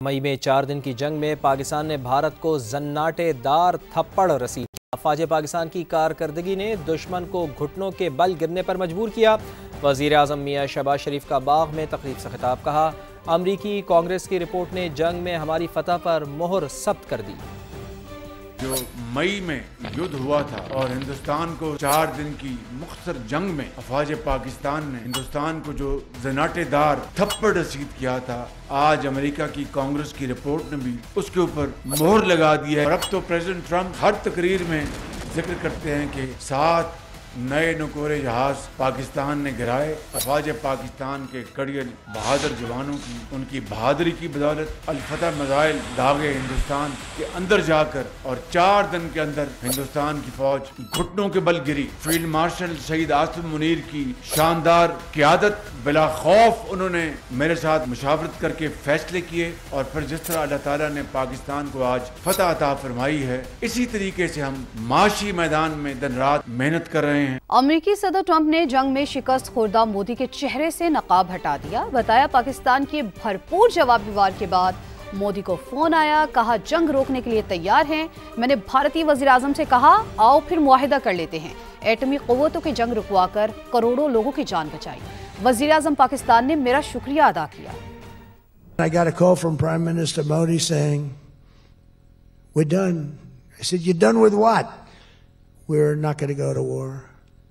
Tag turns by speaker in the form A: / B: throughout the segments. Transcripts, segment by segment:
A: मई में 4 दिन की जंग में पाकिस्तान ने भारत को जन्नाटेदार थप्पड़ रसी। अफवाज पाकिस्तान की कारकर्दगी ने दुश्मन को घुटनों के बल गिरने पर मजबूर किया। वज़ीर आज़म मियां शहबाज शरीफ का बाग में तकरीब से खिताब। कहा, अमरीकी कांग्रेस की रिपोर्ट ने जंग में हमारी फतह पर मोहर सब्त कर दी।
B: जो मई में युद्ध हुआ था और हिंदुस्तान को 4 दिन की मुख्तर जंग में अफवाज पाकिस्तान ने हिंदुस्तान को जो जनाटेदार थप्पड़ रसीद किया था, आज अमेरिका की कांग्रेस की रिपोर्ट ने भी उसके ऊपर मोहर लगा दी है। और अब तो प्रेसिडेंट ट्रंप हर तकरीर में जिक्र करते हैं कि 7 नए नकोरे जहाज पाकिस्तान ने गिराए। अफवाज पाकिस्तान के कड़ियल बहादुर जवानों की उनकी बहादुरी की बदौलत अलफतह मिसाइल दागे हिंदुस्तान के अंदर जाकर और 4 दिन के अंदर हिंदुस्तान की फौज घुटनों के बल गिरी। फील्ड मार्शल शहीद आसिम मुनीर की शानदार क़ियादत, बिला खौफ उन्होंने मेरे साथ मुशावरत करके फैसले किए और फिर जिस तरह अल्लाह ताला ने पाकिस्तान को आज फतह अता फरमाई है, इसी तरीके से हम माशी मैदान में दिन रात मेहनत कर रहे हैं।
C: अमेरिकी सदर ट्रंप ने जंग में शिकस्त खुर्दा मोदी के चेहरे से नकाब हटा दिया। बताया, पाकिस्तान के भरपूर जवाबी वार के बाद मोदी को फोन आया। कहा, जंग रोकने के लिए तैयार हैं। मैंने भारतीय वज़ीर आज़म से कहा, आओ फिर मुआहिदा कर लेते हैं। एटमी क़ुव्वतों की जंग रुकवाकर करोड़ों लोगों की जान बचाई। वज़ीर आज़म पाकिस्तान ने मेरा शुक्रिया अदा किया।
D: I got a call from Prime Minister Modi saying, "We're done." I said, "You're done with what?" "We're not going to go to war."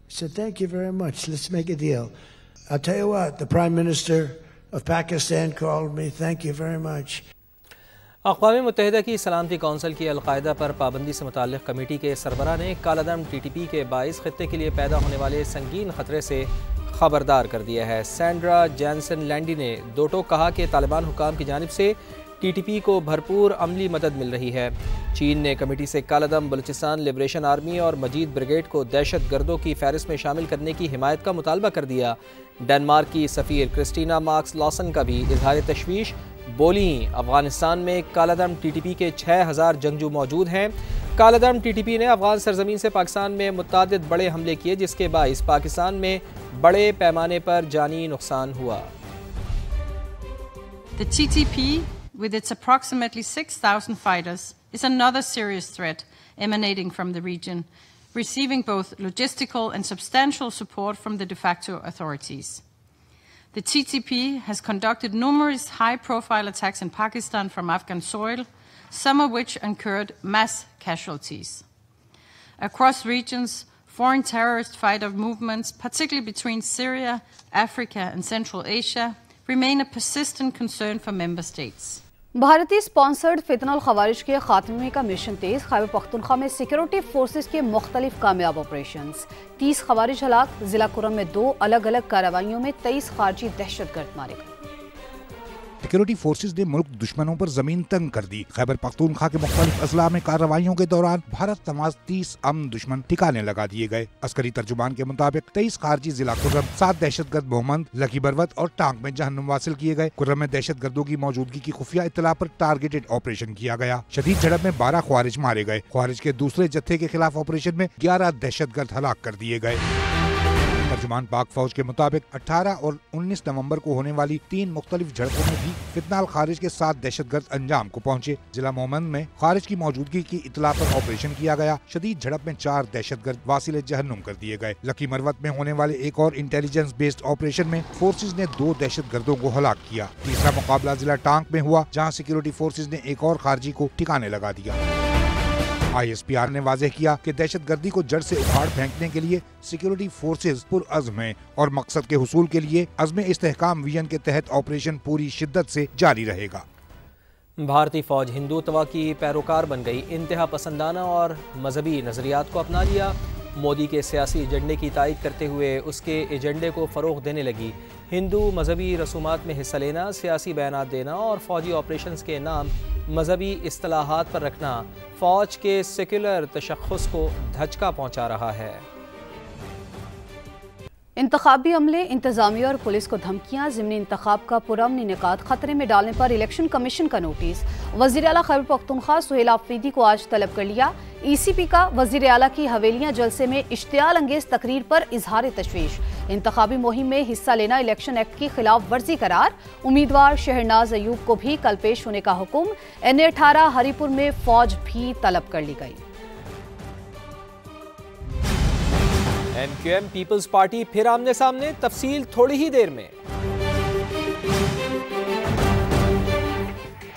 D: I said, "Thank you very much. Let's make a deal." I'll tell you what, the Prime Minister of Pakistan called me. Thank you very much.
A: अक़वाम मुत्तहिदा की सलामती council की al Qaeda पर पाबंदी से मुताल्लिक़ committee के सरबराह ने कालादम TTP के बाइस खित्ते के लिए पैदा होने वाले संगीन खतरे से खबरदार कर दिया है। सैंड्रा जैनसन लैंडी ने दो टोक कहा कि तालिबान हुकाम की जानिब से TTP को भरपूर अमली मदद मिल रही है। चीन ने कमेटी से कालादम, बलूचिस्तान लिबरेशन आर्मी और मजीद ब्रिगेड को दहशत गर्दों की फहरिस्त में शामिल करने की हिमायत का मुतालबा कर दिया। डेनमार्क की सफ़ीर क्रिस्टीना मार्क्स लॉसन का भी इजहार तशवीश। बोली, अफगानिस्तान में कालादम TTP के 6000 जंगजू मौजूद हैं। कालादम TTP ने अफगान सरजमीन से पाकिस्तान में मुतअद्दिद बड़े हमले किए, जिसके बाइस पाकिस्तान में बड़े पैमाने पर जानी नुकसान हुआ।
E: The TTP, with its approximately 6,000 fighters, is another serious threat emanating from the region, receiving both logistical and substantial support from the de facto authorities. The TTP has conducted numerous high-profile attacks in Pakistan from Afghan soil, some of which incurred mass casualties. Across regions, foreign terrorist fighter movements, particularly between Syria, Africa and Central Asia, remain a persistent concern for member states.
C: भारतीय sponsored फितनल खवारिज के खात्मे का mission तेज। खैबर पख्तूनख्वा में security forces के मुख्तलिफ कामयाब operations. 30 खवारिज हलाक। जिला कुरम में 2 अलग अलग कार्रवाइयों में 23 खारजी दहशतगर्द मारे गए।
F: सिक्योरिटी फोर्सेज ने मुल्क दुश्मनों पर जमीन तंग कर दी। खैबर पख्तूनख्वा के मुख्तलिफ अजला में कार्रवाइयों के दौरान भारत तमाज 30 अमन दुश्मन ठिकाने लगा दिए गए। अस्करी तर्जुमान के मुताबिक 23 खारजी जिला कुर्रम, 7 दहशतगर्द मोहम्मद, लकी बरवत और टांग में जहन्नुम वासिल किए गए। कुर्रम में दहशतगर्दों की मौजूदगी की खुफिया इत्तला पर टारगेटेड ऑपरेशन किया गया। शदीद झड़प में 12 ख्वारिज मारे गए। ख्वारिज के दूसरे जत्थे के खिलाफ ऑपरेशन में 11 दहशतगर्द हलाक कर दिए गए। तर्जुमान पाक फौज के मुताबिक 18 और 19 नवंबर को होने वाली 3 मुख्तलिफ झड़पों में भी फितनाल खारिज के 7 दहशतगर्द अंजाम को पहुंचे। जिला मोहम्मद में खारिज की मौजूदगी की इतला पर ऑपरेशन किया गया। शदीद झड़प में 4 दहशतगर्द वासिल जहन्नुम कर दिए गए। लकी मरवत में होने वाले एक और इंटेलिजेंस बेस्ड ऑपरेशन में फोर्सेज ने 2 दहशतगर्दों को हलाक किया। तीसरा मुकाबला जिला टांग में हुआ, जहाँ सिक्योरिटी फोर्सेज ने एक और खारजी को ठिकाने लगा दिया। ISPR ने वाज़ेह किया कि दहशतगर्दी को जड़ से उखाड़ फेंकने के लिए सिक्योरिटी फोर्सेज पुरअज़्म हैं और मकसद के हुसूल के लिए अज़्म इस्तेहकाम विजन के तहत ऑपरेशन पूरी शिद्दत से जारी रहेगा।
A: भारतीय फौज हिंदुत्व की पैरोकार बन गई। इंतहा पसंदाना और मजहबी नजरियात को अपना लिया। मोदी के सियासी एजेंडे की तायद करते हुए उसके एजेंडे को फ़रोग़ देने लगी। हिंदू मजहबी रसूमात में हिस्सा लेना, सियासी बयानात देना और फौजी ऑपरेशंस के नाम मजहबी इस्तिलाहात पर रखना फ़ौज के सेक्युलर तशख़्ख़ुस को धचका पहुँचा रहा है।
C: इंतखाबी अमले, इंतजामिया और पुलिस को धमकियां, ज़िमनी इंतखाब का पुरअमन इनेकाद खतरे में डालने पर इलेक्शन कमीशन का नोटिस। वज़ीर आला खैबर पख्तूनख्वा सुहेल आफरीदी को आज तलब कर लिया। ECP का वज़ीर आला की हवेलियां जलसे में इश्तियाल अंगेज तकरीर पर इजहार तशवीश। इंतखाबी मुहिम में हिस्सा लेना इलेक्शन एक्ट की खिलाफ वर्जी करार। उम्मीदवार शहरनाज अयूब को भी कल पेश होने का हुक्म। NA-18 हरीपुर में फौज भी तलब कर ली गई।
A: MQM पीपल्स पार्टी फिर आमने सामने, तफसील थोड़ी ही देर में।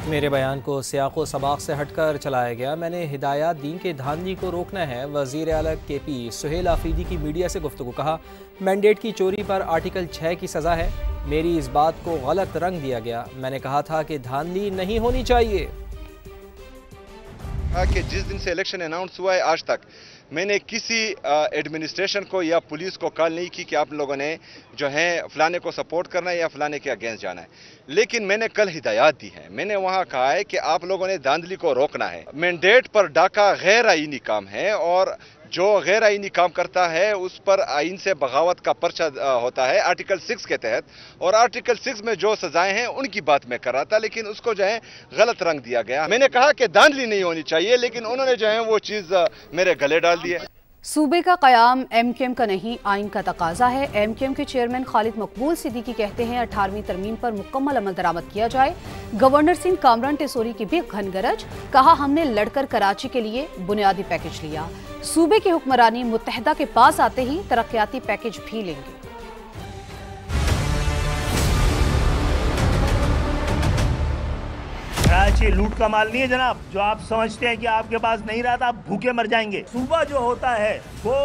A: मेरे बयान को सियाक़ो सबाक़ से हटकर चलाया गया। मैंने हिदायत दी कि धांधली को रोकना है। वज़ीर आला KP सुहेल आफरीदी की मीडिया से गुफ्तगू। कहा, मैंडेट की चोरी पर आर्टिकल 6 की सज़ा है। मेरी इस बात को गलत रंग दिया गया। मैंने कहा था कि धांधली नहीं होनी चाहिए।
G: कि जिस दिन से इलेक्शन अनाउंस हुआ है आज तक मैंने किसी एडमिनिस्ट्रेशन को या पुलिस को कॉल नहीं की कि आप लोगों ने जो है फलाने को सपोर्ट करना है या फलाने के अगेंस्ट जाना है। लेकिन मैंने कल हिदायत दी है। मैंने वहां कहा है कि आप लोगों ने धांधली को रोकना है। मैंडेट पर डाका गैर आईनी काम है और जो गैर आईनी काम करता है उस पर आइन से बगावत का पर्चा होता है आर्टिकल 6 के तहत, और आर्टिकल 6 में जो सजाएं हैं उनकी बात मैं कर रहा था, लेकिन उसको जो है गलत रंग दिया गया। मैंने कहा कि धांधली नहीं होनी चाहिए, लेकिन उन्होंने जो है वो चीज मेरे गले डाल दी है।
C: सूबे का कयाम MQM का नहीं, आइन का तकाजा है। MQM के चेयरमैन खालिद मकबूल सिद्दीकी कहते हैं 18वीं तरमीम पर मुकम्मल अमल दरामद किया जाए। गवर्नर सिंह कामरान टेसोरी की भी घनगरज। कहा, हमने लड़कर कराची के लिए बुनियादी पैकेज लिया। सूबे की हुक्मरानी मुत्तहदा के पास आते ही तरक्याती पैकेज भी लेंगे।
H: कराची लूट का माल नहीं है जनाब, जो आप समझते हैं कि आपके पास नहीं रहा था आप भूखे मर जाएंगे। सूबा जो होता है वो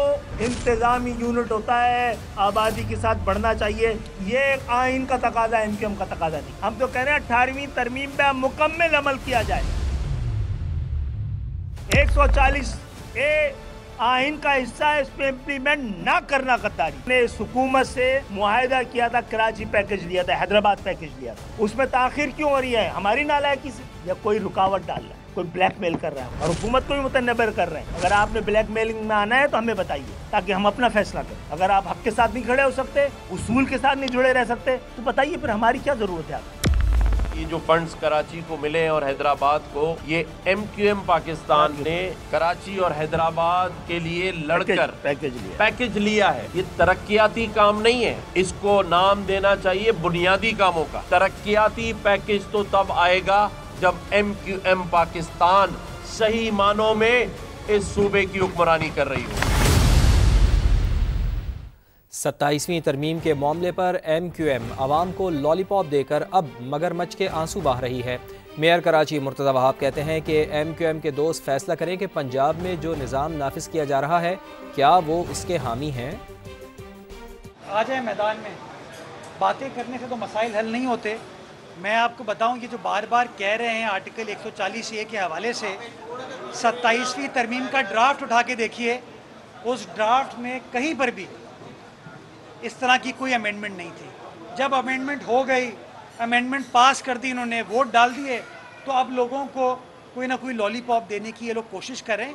H: इंतजामी यूनिट होता है, आबादी के साथ बढ़ना चाहिए। ये एक आइन का तकाजा है, MQM का तकाजा नहीं। हम तो कह रहे हैं 18वीं तरमीम पे मुकम्मल अमल किया जाए। 140A आइन का हिस्सा है, इस पे इम्प्लीमेंट ना करना गद्दारी। ने इस हुकूमत से मुआहिदा किया था, कराची पैकेज लिया था, हैदराबाद पैकेज लिया था, उसमें ताखिर क्यों हो रही है? हमारी नालायकी से या कोई रुकावट डाल रहा है, कोई ब्लैकमेल कर रहा है और हुकूमत को भी मुतनबर कर रहे हैं। अगर आपने ब्लैकमेलिंग में आना है तो हमें बताइए ताकि हम अपना फैसला करें। अगर आप हक के साथ नहीं खड़े हो सकते, उसूल के साथ नहीं जुड़े रह सकते, तो बताइए फिर हमारी क्या जरूरत है आपको?
I: ये जो फंड्स कराची को मिले और हैदराबाद को, ये MQM पाकिस्तान ने कराची और हैदराबाद के लिए लड़कर पैकेज लिया है। ये तरक्कियाती काम नहीं है, इसको नाम देना चाहिए बुनियादी कामों का। तरक्कियाती पैकेज तो तब आएगा जब MQM पाकिस्तान सही मानों में इस सूबे की हुक्मरानी कर रही हो।
A: 27वीं तरमीम के मामले पर MQM आवाम को लॉलीपॉप देकर अब मगरमच्छ के आंसू बहा रही है। मेयर कराची मुर्तज़ा वहाब कहते हैं कि MQM के दोस्त फैसला करें कि पंजाब में जो निज़ाम नाफिज किया जा रहा है क्या वो उसके हामी हैं।
J: आ जाए मैदान में, बातें करने से तो मसाइल हल नहीं होते। मैं आपको बताऊं, ये जो बार बार कह रहे हैं आर्टिकल 140A के हवाले से, 27वीं तरमीम का ड्राफ्ट उठा के देखिए, उस ड्राफ्ट में कहीं पर भी इस तरह की कोई अमेंडमेंट नहीं थी। जब अमेंडमेंट हो गई, अमेंडमेंट पास कर दी इन्होंने, वोट डाल दिए, तो अब लोगों को कोई ना कोई लॉलीपॉप देने की ये लोग कोशिश करें।